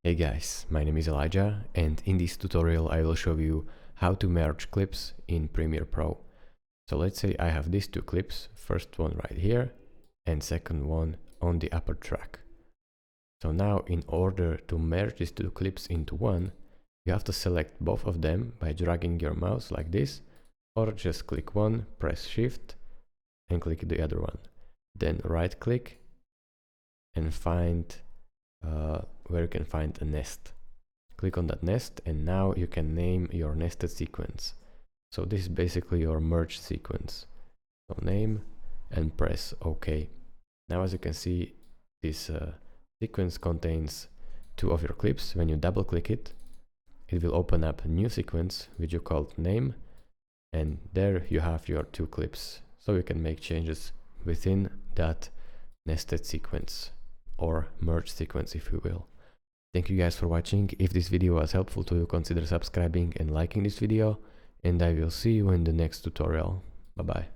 Hey guys, my name is Elijah, and in this tutorial I will show you how to merge clips in Premiere Pro. So let's say I have these two clips, first one right here and second one on the upper track. So now in order to merge these two clips into one, you have to select both of them by dragging your mouse like this, or just click one, press Shift and click the other one. Then right click and find where you can find a nest. Click on that nest and now you can name your nested sequence. So this is basically your merge sequence. So name and press OK. Now as you can see, this sequence contains two of your clips. When you double click it, it will open up a new sequence which you called name, and there you have your two clips. So you can make changes within that nested sequence or merge sequence, if you will. Thank you guys for watching. If this video was helpful to you, consider subscribing and liking this video, and I will see you in the next tutorial. Bye bye.